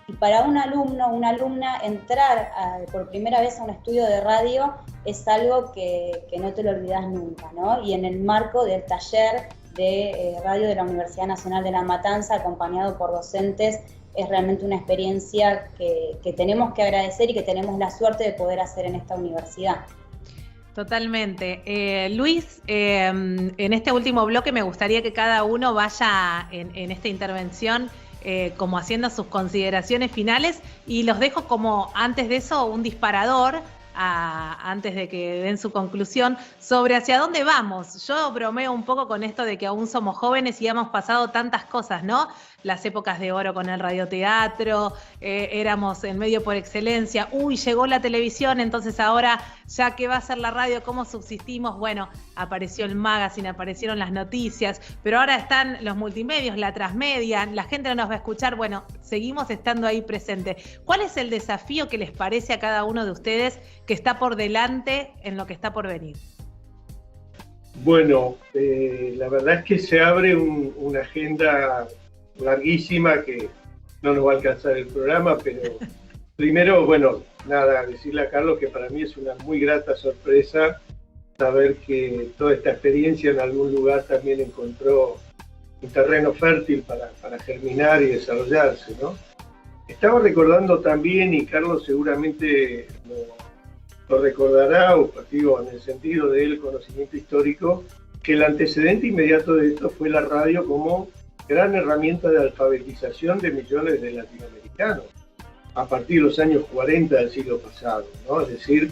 Y para un alumno, una alumna, entrar por primera vez a un estudio de radio es algo que no te lo olvidas nunca, ¿no? Y en el marco del taller de radio de la Universidad Nacional de La Matanza, acompañado por docentes, es realmente una experiencia que tenemos que agradecer y que tenemos la suerte de poder hacer en esta universidad.
Totalmente. Luis, en este último bloque me gustaría que cada uno vaya en esta intervención como haciendo sus consideraciones finales, y los dejo como, antes de eso, un disparador antes de que den su conclusión, sobre hacia dónde vamos. Yo bromeo un poco con esto de que aún somos jóvenes y hemos pasado tantas cosas, ¿no? Las épocas de oro con el radioteatro, éramos el medio por excelencia, llegó la televisión, entonces ahora ya qué va a ser la radio, cómo subsistimos, bueno, apareció el magazine, aparecieron las noticias, pero ahora están los multimedios, la transmedia, la gente no nos va a escuchar, bueno, seguimos estando ahí presente. ¿Cuál es el desafío que les parece a cada uno de ustedes que está por delante en lo que está por venir?
Bueno, la verdad es que se abre una agenda larguísima que no nos va a alcanzar el programa, pero primero, bueno, nada, decirle a Carlos que para mí es una muy grata sorpresa saber que toda esta experiencia en algún lugar también encontró un terreno fértil para germinar y desarrollarse, ¿no? Estaba recordando también, y Carlos seguramente lo recordará, o digo, en el sentido del conocimiento histórico, que el antecedente inmediato de esto fue la radio como gran herramienta de alfabetización de millones de latinoamericanos a partir de los años 40 del siglo pasado, ¿no? Es decir,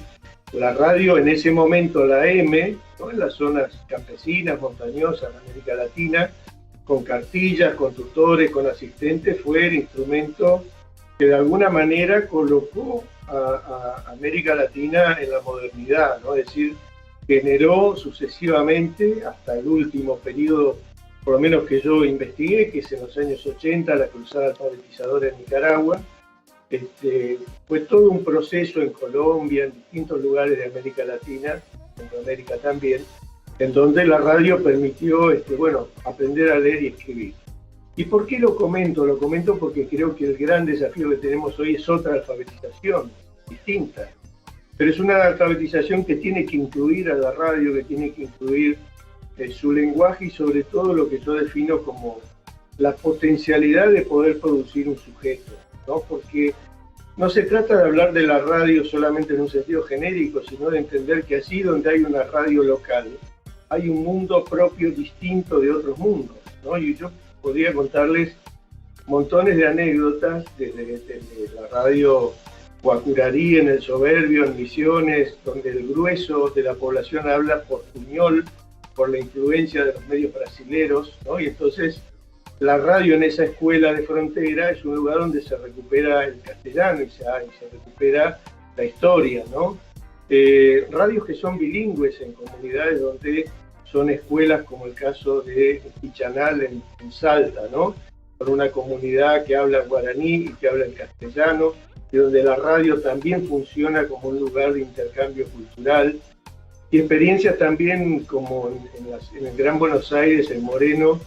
la radio en ese momento, la AM, ¿no? En las zonas campesinas, montañosas de América Latina, con cartillas, con tutores, con asistentes, fue el instrumento que de alguna manera colocó a América Latina en la modernidad, ¿no? Es decir, generó sucesivamente hasta el último periodo, por lo menos que yo investigué, que es en los años 80, la cruzada alfabetizadora en Nicaragua. Fue todo un proceso en Colombia, en distintos lugares de América Latina, Centroamérica también, en donde la radio permitió aprender a leer y escribir. ¿Y por qué lo comento? Lo comento porque creo que el gran desafío que tenemos hoy es otra alfabetización, distinta. Pero es una alfabetización que tiene que incluir a la radio, que tiene que incluir su lenguaje y sobre todo lo que yo defino como la potencialidad de poder producir un sujeto, ¿no? Porque no se trata de hablar de la radio solamente en un sentido genérico, sino de entender que allí donde hay una radio local, hay un mundo propio distinto de otros mundos, ¿no? Y yo podría contarles montones de anécdotas desde la radio Guacurarí en El Soberbio, en Misiones, donde el grueso de la población habla portuñol por la influencia de los medios brasileros, ¿no? Y entonces la radio en esa escuela de frontera es un lugar donde se recupera el castellano y se recupera la historia, ¿no? Radios que son bilingües en comunidades donde son escuelas, como el caso de Pichanal en Salta, ¿no? Con una comunidad que habla guaraní y que habla el castellano, y donde la radio también funciona como un lugar de intercambio cultural. Y experiencias también como en el Gran Buenos Aires, en Moreno,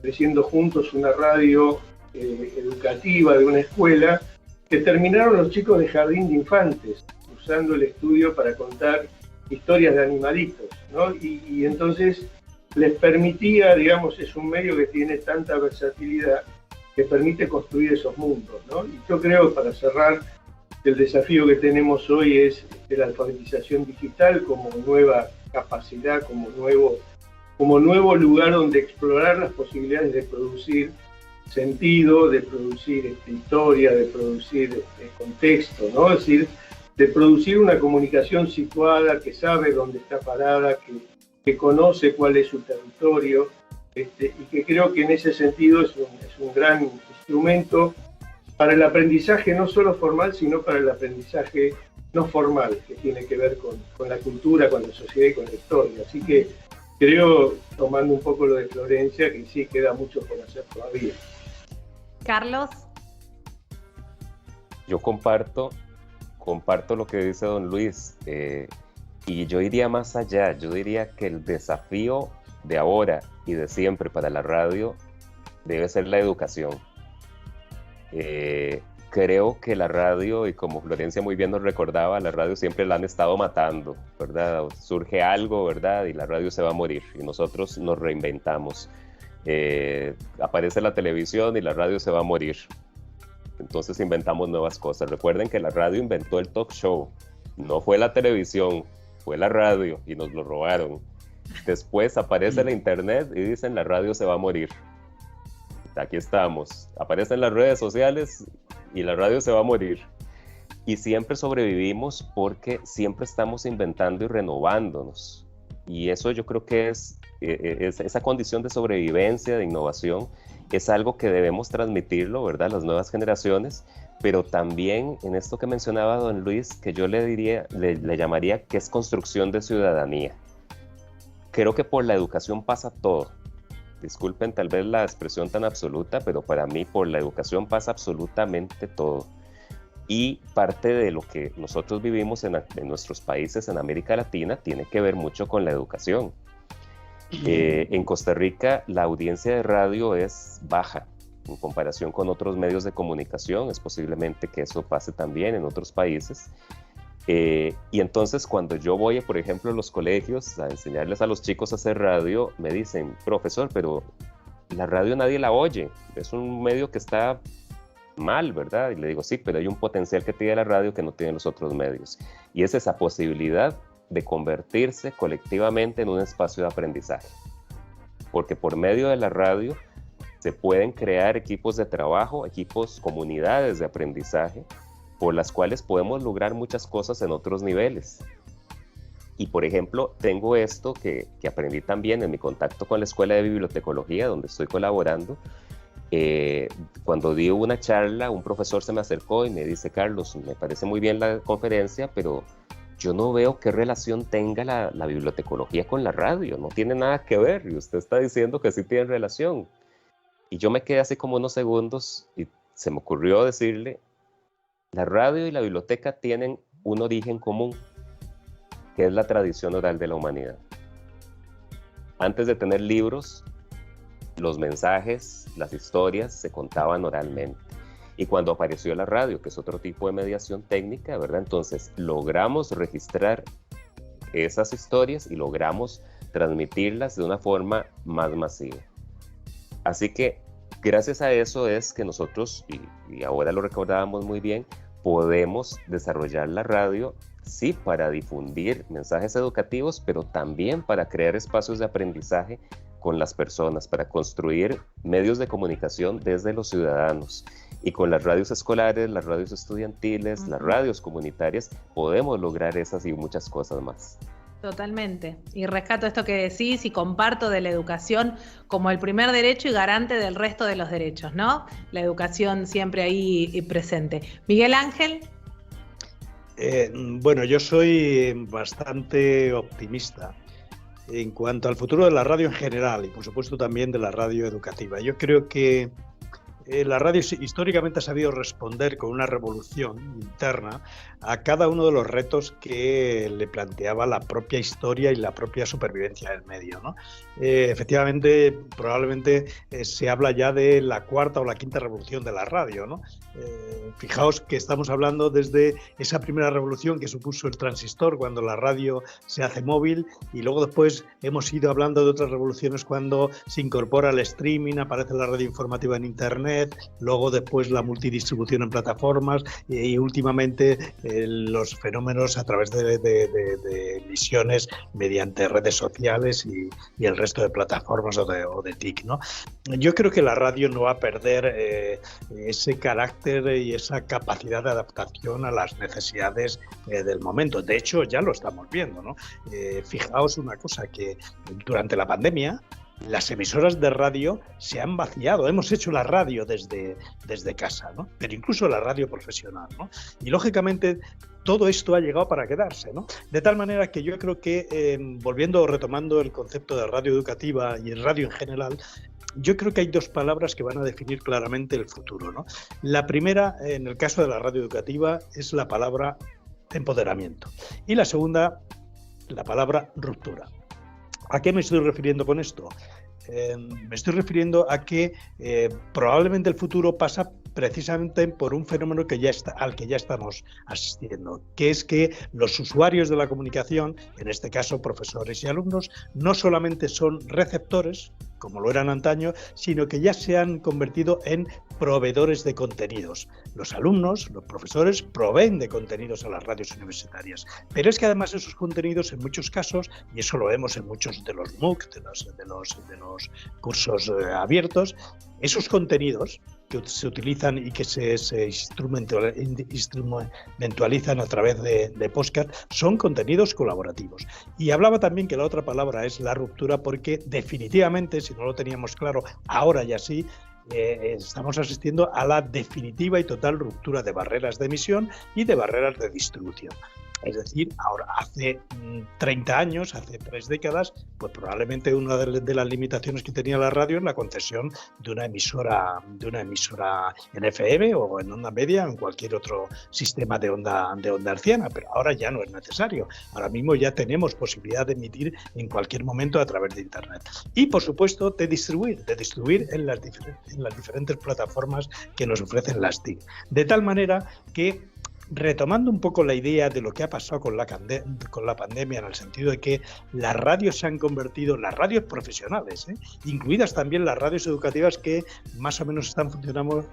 creciendo juntos una radio educativa de una escuela, que terminaron los chicos de jardín de infantes, usando el estudio para contar historias de animalitos, ¿no? Y entonces les permitía, digamos, es un medio que tiene tanta versatilidad que permite construir esos mundos, ¿no? Y yo creo, para cerrar, el desafío que tenemos hoy es la alfabetización digital como nueva capacidad, como nuevo lugar donde explorar las posibilidades de producir sentido, de producir historia, de producir contexto, ¿no? Es decir, de producir una comunicación situada, que sabe dónde está parada, que conoce cuál es su territorio, y que creo que en ese sentido es un gran instrumento para el aprendizaje no solo formal, sino para el aprendizaje no formal, que tiene que ver con la cultura, con la sociedad y con la historia. Así que creo, tomando un poco lo de Florencia, que sí queda mucho por hacer todavía.
Carlos.
Yo comparto lo que dice don Luis, y yo iría más allá. Yo diría que el desafío de ahora y de siempre para la radio debe ser la educación. Creo que la radio, y como Florencia muy bien nos recordaba, la radio siempre la han estado matando, ¿verdad? Surge algo, ¿verdad? Y la radio se va a morir y nosotros nos reinventamos. Aparece la televisión y la radio se va a morir. Entonces inventamos nuevas cosas. Recuerden que la radio inventó el talk show. No fue la televisión, fue la radio y nos lo robaron. Después aparece la internet y dicen la radio se va a morir. Aquí estamos. Aparecen las redes sociales y la radio se va a morir. Y siempre sobrevivimos porque siempre estamos inventando y renovándonos. Y eso yo creo que es esa condición de sobrevivencia, de innovación, es algo que debemos transmitirlo, ¿verdad?, a las nuevas generaciones, pero también en esto que mencionaba don Luis, que yo le llamaría que es construcción de ciudadanía. Creo que por la educación pasa todo. Disculpen tal vez la expresión tan absoluta, pero para mí por la educación pasa absolutamente todo. Y parte de lo que nosotros vivimos en nuestros países en América Latina tiene que ver mucho con la educación. En Costa Rica la audiencia de radio es baja en comparación con otros medios de comunicación, es posiblemente que eso pase también en otros países. Y entonces cuando yo voy, por ejemplo, a los colegios a enseñarles a los chicos a hacer radio, me dicen, profesor, pero la radio nadie la oye, es un medio que está mal, ¿verdad? Y le digo, sí, pero hay un potencial que tiene la radio que no tienen los otros medios. Y es esa posibilidad de convertirse colectivamente en un espacio de aprendizaje. Porque por medio de la radio se pueden crear equipos de trabajo, comunidades de aprendizaje, por las cuales podemos lograr muchas cosas en otros niveles. Y por ejemplo, tengo esto que aprendí también en mi contacto con la Escuela de Bibliotecología, donde estoy colaborando. Cuando di una charla, un profesor se me acercó y me dice, Carlos, me parece muy bien la conferencia, pero yo no veo qué relación tenga la bibliotecología con la radio, no tiene nada que ver, y usted está diciendo que sí tiene relación. Y yo me quedé así como unos segundos y se me ocurrió decirle, la radio y la biblioteca tienen un origen común, que es la tradición oral de la humanidad. Antes de tener libros, los mensajes, las historias se contaban oralmente. Y cuando apareció la radio, que es otro tipo de mediación técnica, ¿verdad? Entonces logramos registrar esas historias y logramos transmitirlas de una forma más masiva. Así que gracias a eso es que nosotros, y ahora lo recordábamos muy bien, podemos desarrollar la radio, sí, para difundir mensajes educativos, pero también para crear espacios de aprendizaje con las personas, para construir medios de comunicación desde los ciudadanos. Y con las radios escolares, las radios estudiantiles, las radios comunitarias, podemos lograr esas y muchas cosas más.
Totalmente. Y rescato esto que decís y comparto de la educación como el primer derecho y garante del resto de los derechos, ¿no? La educación siempre ahí presente. Miguel Ángel.
Bueno, yo soy bastante optimista en cuanto al futuro de la radio en general y por supuesto también de la radio educativa. Yo creo que la radio históricamente ha sabido responder con una revolución interna a cada uno de los retos que le planteaba la propia historia y la propia supervivencia del medio, ¿no? Efectivamente, probablemente se habla ya de la cuarta o la quinta revolución de la radio, ¿no? Fijaos que estamos hablando desde esa primera revolución que supuso el transistor, cuando la radio se hace móvil, y luego después hemos ido hablando de otras revoluciones cuando se incorpora el streaming, aparece la radio informativa en internet, luego después la multidistribución en plataformas y últimamente los fenómenos a través de emisiones mediante redes sociales y el resto de plataformas o de TIC, ¿no? Yo creo que la radio no va a perder ese carácter y esa capacidad de adaptación a las necesidades del momento. De hecho, ya lo estamos viendo, ¿no? Fijaos una cosa, que durante la pandemia las emisoras de radio se han vaciado. Hemos hecho la radio desde casa, ¿no? Pero incluso la radio profesional, ¿no? Y lógicamente todo esto ha llegado para quedarse, ¿no? De tal manera que yo creo que, retomando el concepto de radio educativa y radio en general, yo creo que hay dos palabras que van a definir claramente el futuro, ¿no? La primera, en el caso de la radio educativa, es la palabra empoderamiento. Y la segunda, la palabra ruptura. ¿A qué me estoy refiriendo con esto? Me estoy refiriendo a que probablemente el futuro pasa precisamente por un fenómeno al que ya estamos asistiendo, que es que los usuarios de la comunicación, en este caso profesores y alumnos, no solamente son receptores, como lo eran antaño, sino que ya se han convertido en proveedores de contenidos. Los alumnos, los profesores, proveen de contenidos a las radios universitarias. Pero es que además esos contenidos, en muchos casos, y eso lo vemos en muchos de los MOOC, de los cursos abiertos, esos contenidos que se utilizan y que se instrumentalizan a través de podcast son contenidos colaborativos. Y hablaba también que la otra palabra es la ruptura, porque definitivamente, si no lo teníamos claro, ahora ya sí, estamos asistiendo a la definitiva y total ruptura de barreras de emisión y de barreras de distribución. Es decir, ahora hace 30 años, hace 3 décadas, pues probablemente una de las limitaciones que tenía la radio es la concesión de una emisora en FM o en onda media o en cualquier otro sistema de onda hertziana, pero ahora ya no es necesario. Ahora mismo ya tenemos posibilidad de emitir en cualquier momento a través de Internet. Y, por supuesto, de distribuir en las diferentes plataformas que nos ofrecen las TIC. De tal manera que, retomando un poco la idea de lo que ha pasado con la pandemia, en el sentido de que las radios se han convertido, las radios profesionales, incluidas también las radios educativas que más o menos están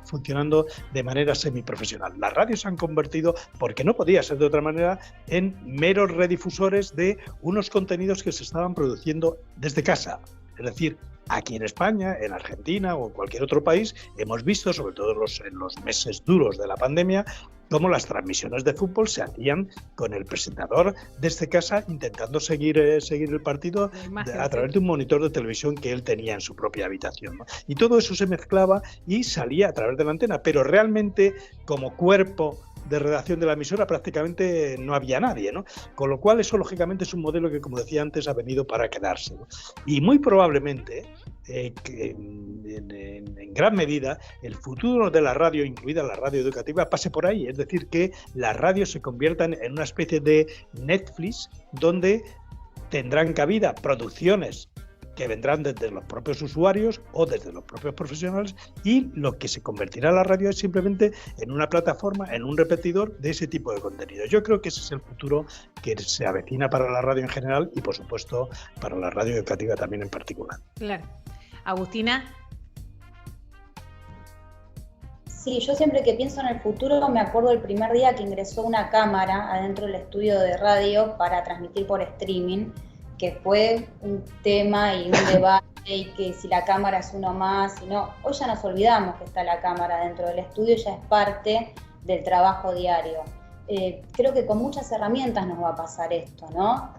funcionando de manera semiprofesional. Las radios se han convertido, porque no podía ser de otra manera, en meros redifusores de unos contenidos que se estaban produciendo desde casa. Es decir, aquí en España, en Argentina o en cualquier otro país, hemos visto, sobre todo en los meses duros de la pandemia, cómo las transmisiones de fútbol se hacían con el presentador desde casa intentando seguir el partido a través de un monitor de televisión que él tenía en su propia habitación, ¿no? Y todo eso se mezclaba y salía a través de la antena, pero realmente como cuerpo de redacción de la emisora prácticamente no había nadie, ¿no? Con lo cual eso lógicamente es un modelo que, como decía antes, ha venido para quedarse, ¿no? Y muy probablemente que en gran medida el futuro de la radio, incluida la radio educativa, pase por ahí, es decir, que las radios se conviertan en una especie de Netflix donde tendrán cabida producciones que vendrán desde los propios usuarios o desde los propios profesionales, y lo que se convertirá la radio es simplemente en una plataforma, en un repetidor de ese tipo de contenido. Yo creo que ese es el futuro que se avecina para la radio en general y, por supuesto, para la radio educativa también en particular.
Claro. Agustina.
Sí, yo siempre que pienso en el futuro me acuerdo del primer día que ingresó una cámara adentro del estudio de radio para transmitir por streaming, que fue un tema y un debate, y que si la cámara es uno más, si no. Hoy ya nos olvidamos que está la cámara dentro del estudio, ya es parte del trabajo diario. Creo que con muchas herramientas nos va a pasar esto, ¿no?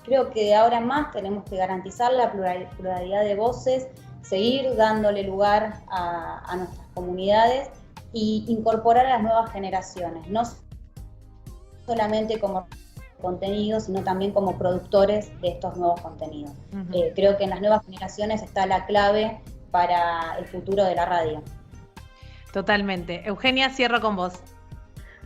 Creo que ahora más tenemos que garantizar la pluralidad de voces, seguir dándole lugar a nuestras comunidades e incorporar a las nuevas generaciones, no solamente como contenidos, sino también como productores de estos nuevos contenidos. Uh-huh. Creo que en las nuevas generaciones está la clave para el futuro de la radio.
Totalmente. Eugenia, cierro con vos.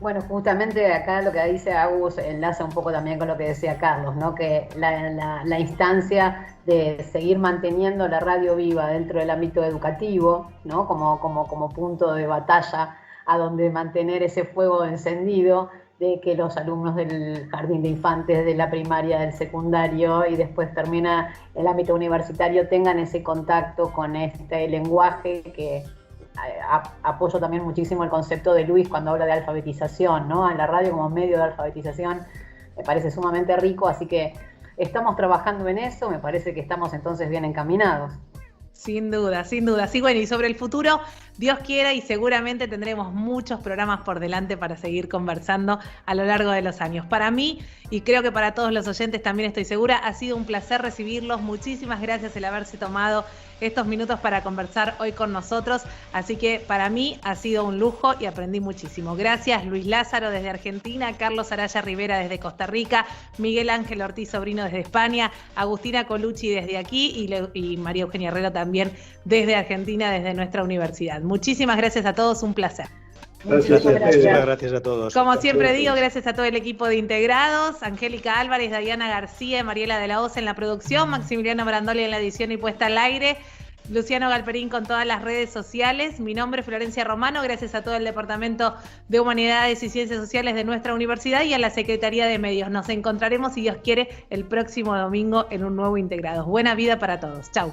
Bueno, justamente acá lo que dice Agus enlaza un poco también con lo que decía Carlos, ¿no? Que la instancia de seguir manteniendo la radio viva dentro del ámbito educativo, ¿no? Como punto de batalla a donde mantener ese fuego encendido, de que los alumnos del jardín de infantes, de la primaria, del secundario y después termina el ámbito universitario tengan ese contacto con este lenguaje que apoyo también muchísimo el concepto de Luis cuando habla de alfabetización, ¿no? En la radio como medio de alfabetización me parece sumamente rico, así que estamos trabajando en eso, me parece que estamos entonces bien encaminados.
Sin duda, sin duda. Sí, bueno, y sobre el futuro, Dios quiera y seguramente tendremos muchos programas por delante para seguir conversando a lo largo de los años. Para mí, y creo que para todos los oyentes también estoy segura, ha sido un placer recibirlos. Muchísimas gracias el haberse tomado estos minutos para conversar hoy con nosotros. Así que para mí ha sido un lujo y aprendí muchísimo. Gracias Luis Lázaro desde Argentina, Carlos Araya Rivera desde Costa Rica, Miguel Ángel Ortiz Sobrino desde España, Agustina Colucci desde aquí y María Eugenia Herrero también desde Argentina, desde nuestra universidad. Muchísimas gracias a todos, un placer.
Muchas gracias a todos.
Como siempre digo, gracias a todo el equipo de integrados, Angélica Álvarez, Diana García, Mariela de la Hoz en la producción, Maximiliano Brandoli en la edición y puesta al aire, Luciano Galperín con todas las redes sociales. Mi nombre es Florencia Romano, gracias a todo el Departamento de Humanidades y Ciencias Sociales de nuestra universidad y a la Secretaría de Medios. Nos encontraremos, si Dios quiere, el próximo domingo en un nuevo Integrados. Buena vida para todos. Chau.